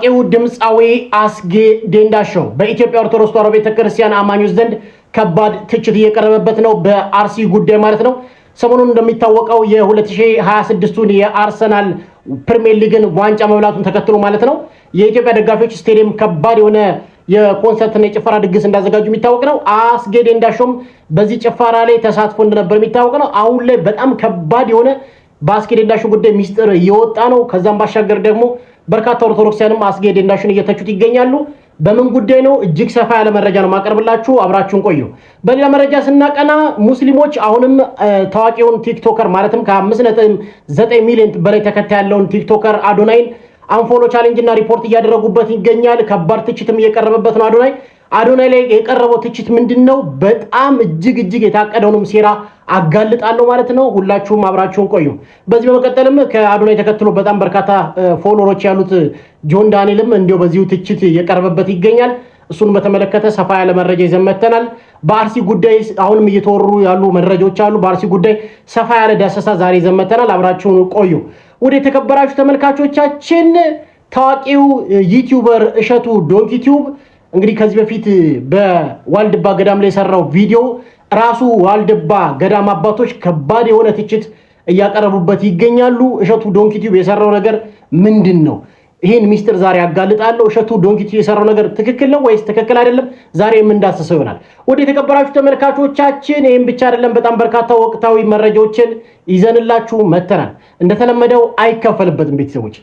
ታዋቂው ድምፃዊ አስጌ ዴንዳሾው በኢትዮጵያ ኦርቶዶክስ ተዋሕዶ ቤተክርስቲያን አማኞች ዘንድ ከባድ ትችት እየቀረበበት ነው። በአርሲ ጉዳይ ማለት ነው። ሰሞኑን እንደሚታወቀው የ2026ቱን የአርሰናል ፕሪሚየር ሊግን ዋንጫ መብላቱን ተከትሎ ማለት ነው የኢትዮጵያ ደጋፊዎች ስቴዲየም ከባድ የሆነ የኮንሰርትና የጭፈራ ድግስ እንዳዘጋጁ የሚታወቅ ነው። አስጌ ዴንዳሾም በዚህ ጭፈራ ላይ ተሳትፎ እንደነበር የሚታወቅ ነው። አሁን ላይ በጣም ከባድ የሆነ በአስጌ ዴንዳሾ ጉዳይ ሚስጥር እየወጣ ነው። ከዛም ባሻገር ደግሞ በርካታ ኦርቶዶክሳውያንም አስጌ ዴንዳሾን እየተቹት ይገኛሉ። በምን ጉዳይ ነው? እጅግ ሰፋ ያለ መረጃ ነው ማቀርብላችሁ። አብራችሁን ቆዩ። በሌላ መረጃ ስናቀና ሙስሊሞች አሁንም ታዋቂውን ቲክቶከር ማለትም ከ5.9 ሚሊዮን በላይ ተከታይ ያለውን ቲክቶከር አዶናይን አንፎሎ ቻሌንጅ እና ሪፖርት እያደረጉበት ይገኛል። ከባድ ትችትም እየቀረበበት ነው። አዶናይ ላይ የቀረበው ትችት ምንድነው? በጣም እጅግ የታቀደውንም ሴራ አጋልጣለሁ ማለት ነው። ሁላችሁም አብራችሁን ቆዩ። በዚህ በመቀጠልም ከአዶናይ ተከትሎ በጣም በርካታ ፎሎወሮች ያሉት ጆን ዳንኤልም እንዲሁ በዚሁ ትችት እየቀረበበት ይገኛል። እሱን በተመለከተ ሰፋ ያለ መረጃ ይዘን መጥተናል። በአርሲ ጉዳይ አሁንም እየተወሩ ያሉ መረጃዎች አሉ። በአርሲ ጉዳይ ሰፋ ያለ ዳሰሳ ዛሬ ይዘን መጥተናል። አብራችሁን ቆዩ። ወደ የተከበራችሁ ተመልካቾቻችን ታዋቂው ዩቲዩበር እሸቱ ዶንኪ ቲዩብ እንግዲህ ከዚህ በፊት በዋልድባ ገዳም ላይ የሰራው ቪዲዮ ራሱ ዋልድባ ገዳም አባቶች ከባድ የሆነ ትችት እያቀረቡበት ይገኛሉ። እሸቱ ዶንኪ ቲዩብ የሰራው ነገር ምንድን ነው? ይህን ሚስጥር ዛሬ ያጋልጣለሁ። እሸቱ ዶንኪ ቲዩብ የሰራው ነገር ትክክል ነው ወይስ ትክክል አይደለም? ዛሬ የምንዳስሰው ይሆናል። ወደ የተከበራችሁ ተመልካቾቻችን ይህም ብቻ አይደለም፣ በጣም በርካታ ወቅታዊ መረጃዎችን ይዘንላችሁ መተናል። እንደተለመደው አይከፈልበትም። ቤተሰቦች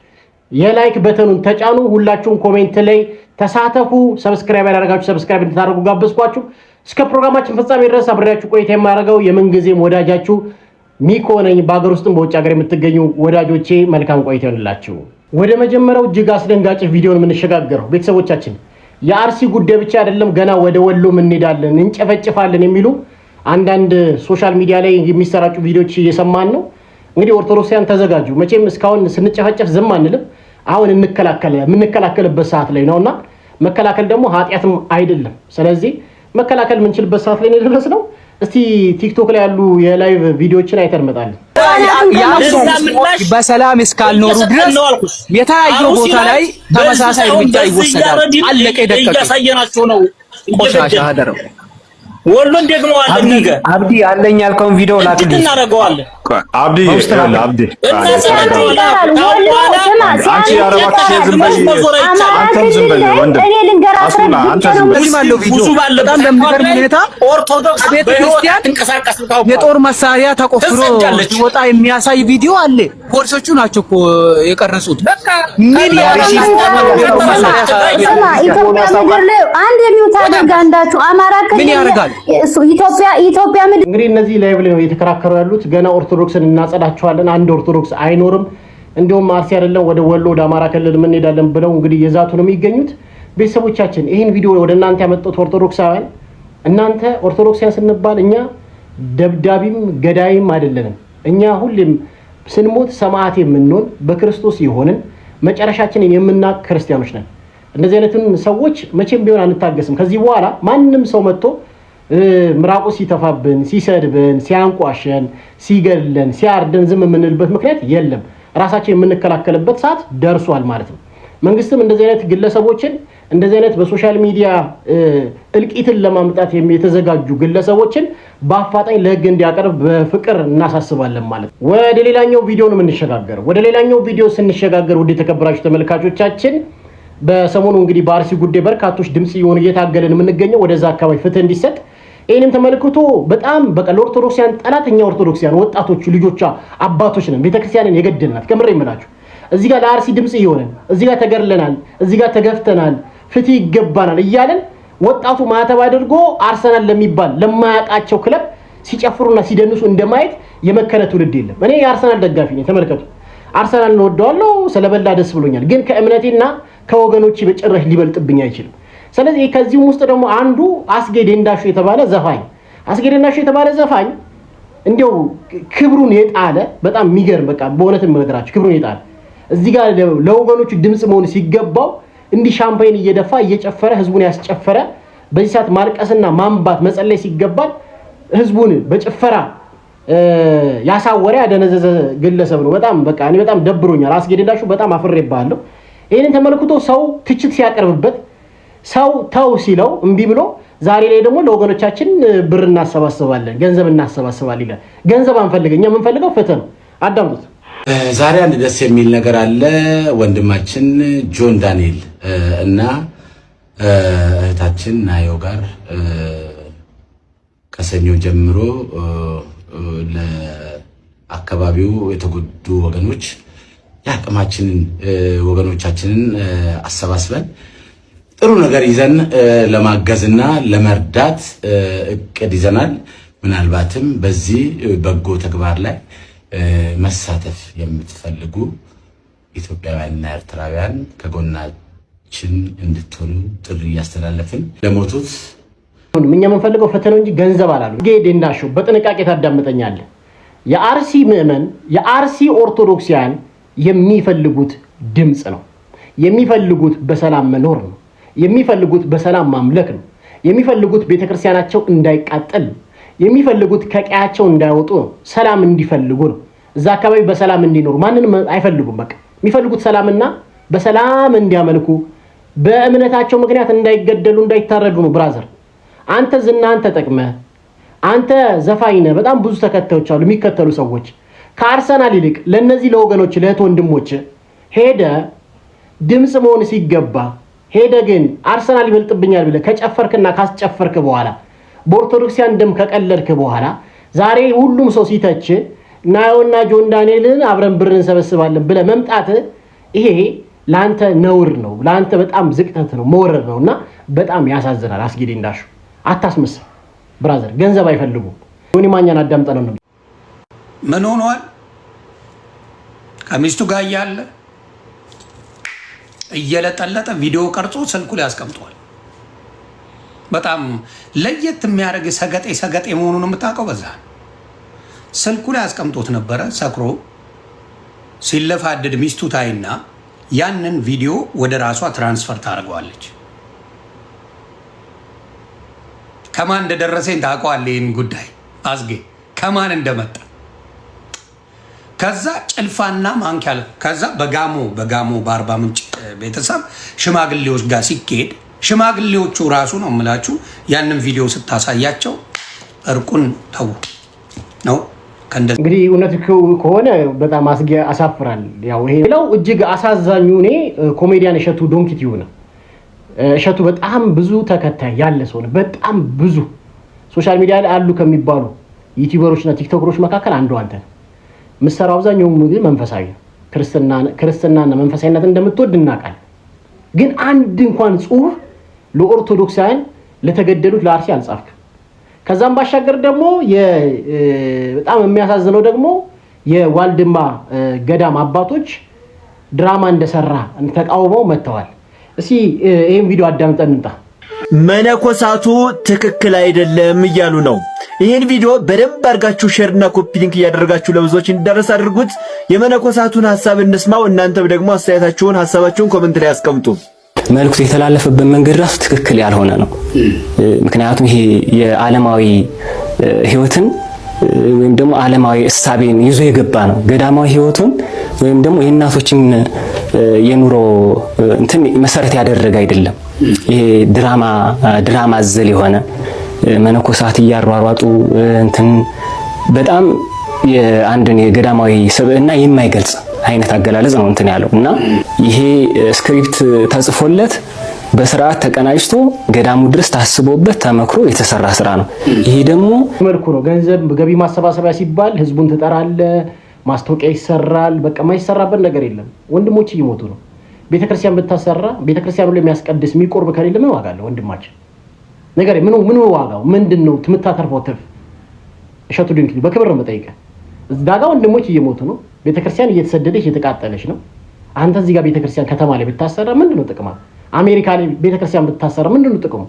የላይክ በተኑን ተጫኑ። ሁላችሁም ኮሜንት ላይ ተሳተፉ። ሰብስክራይብ ያደረጋችሁ ሰብስክራይብ እንድታደርጉ ጋበዝኳችሁ። እስከ ፕሮግራማችን ፍጻሜ ድረስ አብሬያችሁ ቆይታ የማደርገው የምንጊዜም ወዳጃችሁ ሚኮ ነኝ። በሀገር ውስጥም በውጭ ሀገር የምትገኙ ወዳጆቼ መልካም ቆይታ ይሁንላችሁ። ወደ መጀመሪያው እጅግ አስደንጋጭ ቪዲዮ ነው የምንሸጋገረው። ቤተሰቦቻችን የአርሲ ጉዳይ ብቻ አይደለም፣ ገና ወደ ወሎም እንሄዳለን፣ እንጨፈጭፋለን የሚሉ አንዳንድ ሶሻል ሚዲያ ላይ የሚሰራጩ ቪዲዮዎች እየሰማን ነው። እንግዲህ ኦርቶዶክሳውያን ተዘጋጁ። መቼም እስካሁን ስንጨፈጨፍ ዝም አንልም። አሁን የምንከላከልበት ሰዓት ላይ ነውና መከላከል ደግሞ ኃጢአትም አይደለም። ስለዚህ መከላከል የምንችልበት ሰዓት ላይ ነው ነው። እስቲ ቲክቶክ ላይ ያሉ የላይቭ ቪዲዮዎችን አይተን እንመጣለን። በሰላም እስካልኖሩ ድረስ የታየው ቦታ ላይ ተመሳሳይ እርምጃ ይወሰዳል። አለቀ። እያሳየናቸው ነው። ቆሻሻ አደረው ወሎን ደግሞ አለ ነገ አብዲ አለኝ ያልከውን ቪዲዮ ላክልኝ። እናደርገዋለን። አብዲ አንቺ ያረባክሽ ዝም በይ። አንተም ዝም በይ ወንድም። እኔ ልንገራችሁ በጣም በሚገርም ሁኔታ ኦርቶዶክስ ቤተክርስቲያን የጦር መሳሪያ ተቆፍሮ ሲወጣ የሚያሳይ ቪዲዮ አለ። ፖሊሶቹ ናቸው እኮ የቀረጹት። ምን አንድ የሚውታ አድርጋንዳችሁ አማራ ክልል ምን ያደርጋል? ኢትዮጵያ እንግዲህ እነዚህ ላይቭ ላይ ነው እየተከራከሩ ያሉት። ገና ኦርቶዶክስን እናጸዳቸዋለን፣ አንድ ኦርቶዶክስ አይኖርም፣ እንዲሁም አርሲ አይደለም ወደ ወሎ ወደ አማራ ክልል ምን እንሄዳለን ብለው እንግዲህ የዛቱ ነው የሚገኙት። ቤተሰቦቻችን ይህን ቪዲዮ ወደ እናንተ ያመጣሁት ኦርቶዶክሳውያን፣ እናንተ ኦርቶዶክሳውያን ስንባል እኛ ደብዳቢም ገዳይም አይደለንም። እኛ ሁሌም ስንሞት ሰማዕት የምንሆን በክርስቶስ የሆንን መጨረሻችንን የምናቅ ክርስቲያኖች ነን። እንደዚህ አይነትን ሰዎች መቼም ቢሆን አንታገስም። ከዚህ በኋላ ማንም ሰው መጥቶ ምራቁ ሲተፋብን፣ ሲሰድብን፣ ሲያንቋሸን፣ ሲገድለን፣ ሲያርደን ዝም የምንልበት ምክንያት የለም። ራሳችን የምንከላከልበት ሰዓት ደርሷል ማለት ነው። መንግስትም እንደዚህ አይነት ግለሰቦችን እንደዚህ አይነት በሶሻል ሚዲያ እልቂትን ለማምጣት የተዘጋጁ ግለሰቦችን በአፋጣኝ ለህግ እንዲያቀርብ በፍቅር እናሳስባለን ማለት ነው። ወደ ሌላኛው ቪዲዮ ነው የምንሸጋገረው። ወደ ሌላኛው ቪዲዮ ስንሸጋገር ወደ ተከበራችሁ ተመልካቾቻችን በሰሞኑ እንግዲህ በአርሲ ጉዳይ በርካቶች ድምጽ ይሆን እየታገለን የምንገኘው ወደዛ አካባቢ ፍትህ እንዲሰጥ ይሄንም ተመልክቶ በጣም በቃ ለኦርቶዶክሲያን ጠላተኛ ኦርቶዶክሲያን ወጣቶቹ ልጆቿ አባቶች ነን ቤተክርስቲያንን የገደልናት ከምሬ የምላችሁ እዚህ ጋር ለአርሲ ድምጽ ይሆነን እዚህ ጋር ተገርለናል፣ እዚህ ጋር ተገፍተናል፣ ፍትህ ይገባናል እያለን ወጣቱ ማተብ አድርጎ አርሰናል ለሚባል ለማያውቃቸው ክለብ ሲጨፍሩና ሲደንሱ እንደማየት የመከረ ትውልድ የለም። እኔ የአርሰናል ደጋፊ ነኝ። ተመልከቱ፣ አርሰናል እንወደዋለሁ፣ ስለበላ ደስ ብሎኛል። ግን ከእምነቴና ከወገኖቼ በጭራሽ ሊበልጥብኝ አይችልም። ስለዚህ ከዚህም ውስጥ ደግሞ አንዱ አስጌ ዴንዳሾ የተባለ ዘፋኝ እንዲያው ክብሩን የጣለ በጣም የሚገርም በቃ በእውነትም ነገራችሁ ክብሩን የጣለ እዚህ ጋር ለወገኖቹ ድምጽ መሆን ሲገባው እንዲህ ሻምፓይን እየደፋ እየጨፈረ ህዝቡን ያስጨፈረ በዚህ ሰዓት ማልቀስና ማንባት መጸለይ ሲገባል ህዝቡን በጭፈራ ያሳወረ ያደነዘዘ ግለሰብ ነው። በጣም በቃ እኔ በጣም ደብሮኛል። አስጌ ዴንዳሾ በጣም አፍሬብሃለሁ። ይሄንን ተመልክቶ ሰው ትችት ሲያቀርብበት ሰው ተው ሲለው እምቢ ብሎ ዛሬ ላይ ደግሞ ለወገኖቻችን ብር እናሰባስባለን ገንዘብ እናሰባስባለን ይላል። ገንዘብ አንፈልገኛ የምንፈልገው ፍትህ ነው። አዳምጡት። ዛሬ አንድ ደስ የሚል ነገር አለ። ወንድማችን ጆን ዳንኤል እና እህታችን ናዮ ጋር ከሰኞ ጀምሮ ለአካባቢው የተጎዱ ወገኖች የአቅማችንን ወገኖቻችንን አሰባስበን ጥሩ ነገር ይዘን ለማገዝና ለመርዳት እቅድ ይዘናል። ምናልባትም በዚህ በጎ ተግባር ላይ መሳተፍ የምትፈልጉ ኢትዮጵያውያንና ኤርትራውያን ከጎናችን እንድትሆኑ ጥሪ እያስተላለፍን ለሞቱት እኛ የምንፈልገው ፍትህ ነው እንጂ ገንዘብ አላሉ። ጌዴንዳሾ በጥንቃቄ ታዳምጠኛለህ። የአርሲ ምዕመን የአርሲ ኦርቶዶክሲያን የሚፈልጉት ድምጽ ነው። የሚፈልጉት በሰላም መኖር ነው። የሚፈልጉት በሰላም ማምለክ ነው። የሚፈልጉት ቤተክርስቲያናቸው እንዳይቃጠል፣ የሚፈልጉት ከቀያቸው እንዳይወጡ ነው። ሰላም እንዲፈልጉ ነው። እዛ አካባቢ በሰላም እንዲኖሩ ማንንም አይፈልጉም። በቃ የሚፈልጉት ሰላምና በሰላም እንዲያመልኩ፣ በእምነታቸው ምክንያት እንዳይገደሉ፣ እንዳይታረዱ ነው። ብራዘር አንተ ዝናን ተጠቅመህ አንተ ዘፋኝ ነህ። በጣም ብዙ ተከታዮች አሉ፣ የሚከተሉ ሰዎች። ከአርሰናል ይልቅ ለነዚህ ለወገኖች ለእህት ወንድሞች ሄደ ድምጽ መሆን ሲገባ ሄደ ግን አርሰናል ይበልጥብኛል ብለህ ከጨፈርክና ካስጨፈርክ በኋላ በኦርቶዶክሲያን ደም ከቀለድክ በኋላ ዛሬ ሁሉም ሰው ሲተች ናዮና ጆን ዳንኤልን አብረን ብር እንሰበስባለን ብለህ መምጣት ይሄ ላንተ ነውር ነው። ላንተ በጣም ዝቅጠት ነው፣ መወረድ ነውና በጣም ያሳዝናል። አስጌዴ እንዳሹ አታስመስል ብራዘር። ገንዘብ አይፈልጉም። ዮኒ ማኛን አዳምጠነው ነው ምን ሆኗል? ከሚስቱ ጋር እያለ እየለጠለጠ ቪዲዮ ቀርጾ ስልኩ ላይ አስቀምጧል። በጣም ለየት የሚያደርግ ሰገጤ መሆኑን የምታውቀው በዛ ስልኩ ላይ አስቀምጦት ነበረ። ሰክሮ ሲለፋደድ ሚስቱ ታይና ያንን ቪዲዮ ወደ ራሷ ትራንስፈር ታደርገዋለች። ከማን እንደደረሰኝ ታውቀዋለህ? ይህን ጉዳይ አዝጌ ከማን እንደመጣ ከዛ ጭልፋና ማንኪያ ከዛ በጋሞ በአርባ ምንጭ ቤተሰብ ሽማግሌዎች ጋር ሲካሄድ ሽማግሌዎቹ ራሱ ነው የምላችሁ ያንን ቪዲዮ ስታሳያቸው እርቁን ተው ነው። እንግዲህ እውነት ከሆነ በጣም አሳፍራል። ያው ይሄ ሌላው እጅግ አሳዛኙ እኔ ኮሜዲያን እሸቱ ዶንኪቲዩ ነው። እሸቱ በጣም ብዙ ተከታይ ያለ ሰው ነው። በጣም ብዙ ሶሻል ሚዲያ ላይ አሉ ከሚባሉ ዩቲዩበሮችና ቲክቶከሮች መካከል አንዱ አንተ ነህ። ምሰራው አብዛኛው ምግብ መንፈሳዊ ክርስትናና መንፈሳዊነት እንደምትወድ እናውቃለን። ግን አንድ እንኳን ጽሁፍ ለኦርቶዶክሳውያን ለተገደሉት ለአርሲ አልጻፍክም። ከዛም ባሻገር ደግሞ በጣም የሚያሳዝነው ደግሞ የዋልድማ ገዳም አባቶች ድራማ እንደሰራ ተቃውመው መጥተዋል። እስኪ ይሄን ቪዲዮ አዳምጠን እንጣ። መነኮሳቱ ትክክል አይደለም እያሉ ነው። ይህን ቪዲዮ በደንብ አድርጋችሁ ሼርና ኮፒ ሊንክ እያደረጋችሁ ለብዙዎች እንዲደርስ አድርጉት። የመነኮሳቱን ሐሳብ እንስማው። እናንተም ደግሞ አስተያየታችሁን ሐሳባችሁን ኮሜንት ላይ አስቀምጡ። መልኩ የተላለፈበት መንገድ ራሱ ትክክል ያልሆነ ነው። ምክንያቱም ይሄ የዓለማዊ ህይወትን ወይም ደግሞ ዓለማዊ እሳቤን ይዞ የገባ ነው። ገዳማዊ ህይወቱን ወይም ደግሞ የእናቶችን የኑሮ እንትን መሰረት ያደረገ አይደለም። ይሄ ድራማ አዘል የሆነ መነኮሳት እያሯሯጡ እንትን በጣም የአንድን የገዳማዊ ስብዕና የማይገልጽ አይነት አገላለጽ ነው እንትን ያለው እና ይሄ ስክሪፕት ተጽፎለት በስርዓት ተቀናጅቶ ገዳሙ ድረስ ታስቦበት ተመክሮ የተሰራ ስራ ነው። ይሄ ደግሞ መልኩ ነው። ገንዘብ ገቢ ማሰባሰቢያ ሲባል ህዝቡን ትጠራለ፣ ማስታወቂያ ይሰራል። በቃ የማይሰራበት ነገር የለም። ወንድሞች እየሞቱ ነው። ቤተክርስቲያን ብታሰራ ቤተክርስቲያኑ ላይ የሚያስቀድስ የሚቆርብ ከሌለ ምን ዋጋ አለው? ወንድማችን ነገር ምን ዋጋው ምንድነው? የምታተርፈው ትርፍ? እሸቱ ድንክ በክብር ነው የምጠይቀህ። ዳጋ ወንድሞች እየሞቱ ነው። ቤተክርስቲያን እየተሰደደች እየተቃጠለች ነው። አንተ እዚህ ጋር ቤተክርስቲያን ከተማ ላይ ብታሰራ ምንድነው ጥቅማ? አሜሪካ ላይ ቤተክርስቲያን ብታሰራ ምንድነው ጥቅሙ?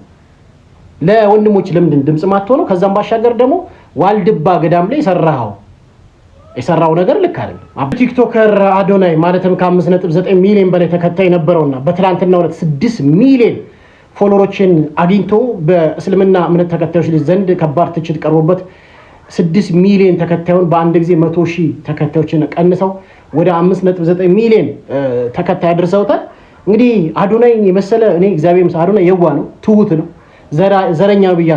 ለወንድሞች ለምንድን ድምጽ ማትሆነው? ከዛም ባሻገር ደግሞ ዋልድባ ገዳም ላይ የሰራው ነገር ልክ አይደለም። ቲክቶከር አዶናይ ማለትም ከ5.9 ሚሊዮን በላይ ተከታይ ነበረውና በትላንትናው ዕለት 6 ሚሊዮን ፎሎወሮችን አግኝቶ በእስልምና እምነት ተከታዮች ዘንድ ከባድ ትችት ቀርቦበት 6 ሚሊዮን ተከታዩን በአንድ ጊዜ 100,000 ተከታዮችን ቀንሰው ወደ 5.9 ሚሊዮን ተከታይ አድርሰውታል። እንግዲህ አዶናይ የመሰለ እኔ እግዚአብሔር ይመስገን አዶናይ የዋ ነው፣ ትሁት ነው፣ ዘረኛ ነው ብዬ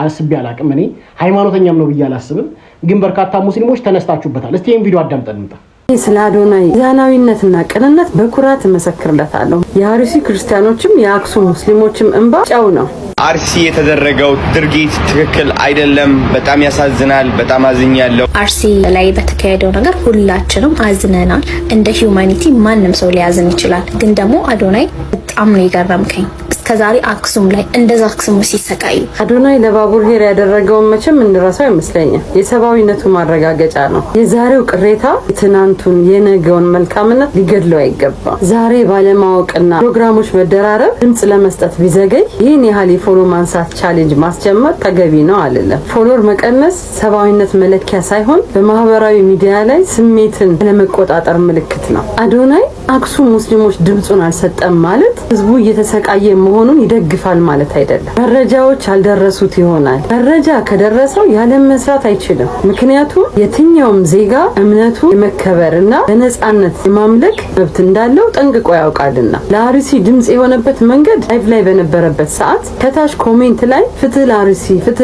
አስቤ አላቅም። እኔ ሃይማኖተኛም ነው ብዬ አላስብም። ግን በርካታ ሙስሊሞች ተነስታችሁበታል። እስቲ ይሄን ቪዲዮ አዳምጠን እንጣ። ስለ አዶናይ ሚዛናዊነትና ቅንነት በኩራት እመሰክርለታለሁ። የአርሲ ክርስቲያኖችም የአክሱም ሙስሊሞችም እንባ ጨው ነው። አርሲ የተደረገው ድርጊት ትክክል አይደለም። በጣም ያሳዝናል። በጣም አዝኛለሁ። አርሲ ላይ በተካሄደው ነገር ሁላችንም አዝነናል። እንደ ሂዩማኒቲ ማንም ሰው ሊያዝን ይችላል። ግን ደግሞ አዶናይ በጣም ነው የገረምከኝ። እስከዛሬ አክሱም ላይ እንደዛ አክሱም ሲሰቃዩ አዶናይ ለባቡር ሄር ያደረገውን መቼም እንረሳው አይመስለኝም። የሰብአዊነቱ ማረጋገጫ ነው። የዛሬው ቅሬታ ትናንቱን የነገውን መልካምነት ሊገድለው አይገባም። ዛሬ ባለማወቅና ፕሮግራሞች መደራረብ ድምጽ ለመስጠት ቢዘገይ ይህን ያህል የፎሎ ማንሳት ቻሌንጅ ማስጀመር ተገቢ ነው አይደለም። ፎሎወር መቀነስ ሰብአዊነት መለኪያ ሳይሆን በማህበራዊ ሚዲያ ላይ ስሜትን ለመቆጣጠር ምልክት ነው። አዶናይ አክሱም ሙስሊሞች ድምጹን አልሰጠም ማለት ህዝቡ እየተሰቃየ መሆኑን ይደግፋል ማለት አይደለም። መረጃዎች አልደረሱት ይሆናል። መረጃ ከደረሰው ያለ መስራት አይችልም። ምክንያቱም የትኛውም ዜጋ እምነቱ የመከበርና በነጻነት የማምለክ መብት እንዳለው ጠንቅቆ ያውቃልና ለአርሲ ድምጽ የሆነበት መንገድ ላይቭ ላይ በነበረበት ሰዓት ከታች ኮሜንት ላይ ፍትህ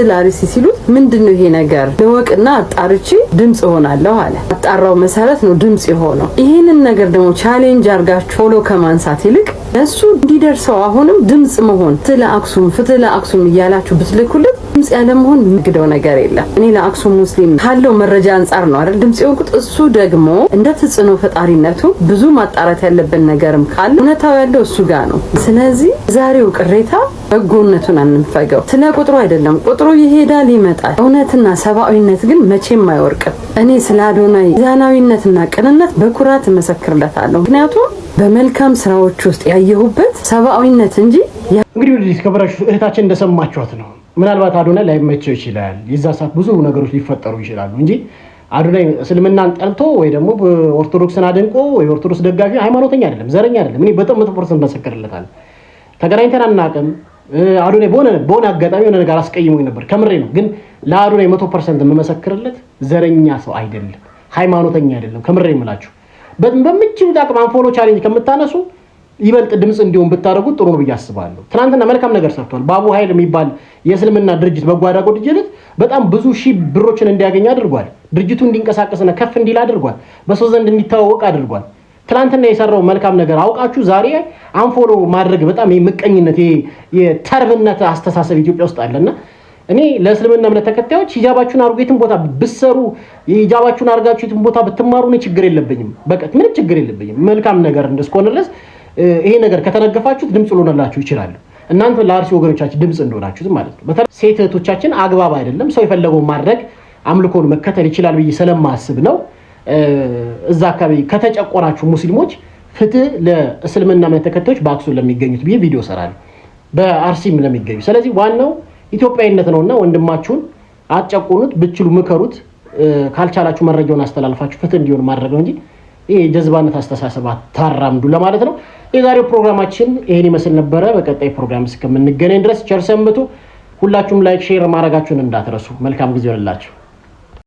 ለአርሲ ሲሉት ምንድነው ይሄ ነገር ለወቅና አጣርቼ ድምጽ ሆናለሁ አለ። አጣራው መሰረት ነው ድምጽ የሆነው። ይሄንን ነገር ደግሞ ቻሌንጅ አርጋችሁ ፎሎ ከማንሳት ይልቅ እሱ እንዲደርሰው አሁንም ድምጽ መሆን ፍትህ ለአክሱም እያላችሁ ብትልኩለት ድምጽ ያለ መሆን የሚግደው ነገር የለም። እኔ ለአክሱም ሙስሊም ካለው መረጃ አንፃር ነው አይደል ድምጽ የሆንኩት። እሱ ደግሞ እንደ ተጽዕኖ ፈጣሪነቱ ብዙ ማጣራት ያለብን ነገርም ካለ እውነታው ያለው እሱ ጋር ነው። ስለዚህ ዛሬው ቅሬታ በጎነቱን አንፈገው። ስለ ቁጥሩ አይደለም፣ ቁጥሩ ይሄዳል ይመጣል። እውነትና ሰብአዊነት ግን መቼም አይወርቅም። እኔ ስለ አዶናይ ሚዛናዊነትና ቅንነት በኩራት እመሰክርለታለሁ። ምክንያቱም በመልካም ስራዎች ውስጥ ያየሁበት ሰብአዊነት እንጂ እንግዲህ ወዲህ ከበራችሁ እህታችን እንደሰማችኋት ነው። ምናልባት አዶናይ ላይመቸው ይችላል። የዛ ሰዓት ብዙ ነገሮች ሊፈጠሩ ይችላሉ እንጂ አዶናይ እስልምናን ጠልቶ ወይ ደግሞ ኦርቶዶክስን አድንቆ ወይ ኦርቶዶክስ ደጋፊ ሃይማኖተኛ አይደለም፣ ዘረኛ አይደለም። እኔ በጣም 100% መሰክርለታለሁ። ተገናኝተን አናውቅም። አዶናይ በሆነ አጋጣሚ የሆነ ነገር አስቀይሞኝ ነበር፣ ከምሬ ነው። ግን ለአዶናይ 100% የምመሰክርለት ዘረኛ ሰው አይደለም፣ ሃይማኖተኛ አይደለም። ከምሬ የምላችሁ በምትችሉት አቅም አንፎሎ ቻሌንጅ ከምታነሱ ይበልጥ ድምጽ እንዲሆን ብታደርጉት ጥሩ ነው ብዬ አስባለሁ። ትናንትና መልካም ነገር ሰርቷል። ባቡ ኃይል የሚባል የእስልምና ድርጅት በጎ አድራጎት ድርጅት በጣም ብዙ ሺህ ብሮችን እንዲያገኝ አድርጓል። ድርጅቱ እንዲንቀሳቀስና ከፍ እንዲል አድርጓል። በሰው ዘንድ እንዲታወቅ አድርጓል። ትናንትና የሰራው መልካም ነገር አውቃችሁ ዛሬ አንፎሎ ማድረግ በጣም የምቀኝነት የተርብነት አስተሳሰብ ኢትዮጵያ ውስጥ አለና እኔ ለእስልምና እምነት ተከታዮች ሂጃባችሁን አርጉ፣ የትም ቦታ ብትሰሩ ሂጃባችሁን አርጋችሁ የትም ቦታ ብትማሩ እኔ ችግር የለብኝም። በቃ ምንም ችግር የለብኝም። መልካም ነገር እንደስኮነ ድረስ ይሄ ነገር ከተነገፋችሁት ድምጽ ሊሆንላችሁ ይችላል። እናንተ ለአርሲ ወገኖቻችን ድምጽ እንደሆናችሁት ማለት ነው። በተለይ ሴት እህቶቻችን አግባብ አይደለም። ሰው የፈለገው ማድረግ አምልኮን መከተል ይችላል ብዬ ስለማስብ ነው። እዛ አካባቢ ከተጨቆናችሁ ሙስሊሞች ፍትህ ለእስልምና እምነት ተከታዮች በአክሱም ለሚገኙት ብዬ ቪዲዮ ሰራለሁ፣ በአርሲም ለሚገኙ። ስለዚህ ዋናው ኢትዮጵያዊነት ነውና ወንድማችሁን አጨቁኑት፣ ብትችሉ ምከሩት፣ ካልቻላችሁ መረጃውን አስተላልፋችሁ ፍትህ እንዲሆን ማድረግ ነው እንጂ ይሄ ጀዝባነት አስተሳሰብ አታራምዱ ለማለት ነው። የዛሬው ፕሮግራማችን ይሄን ይመስል ነበረ። በቀጣይ ፕሮግራም እስከምንገናኝ ድረስ ቸር ሰንብቱ። ሁላችሁም ላይክ፣ ሼር ማድረጋችሁን እንዳትረሱ። መልካም ጊዜ ይሁንላችሁ።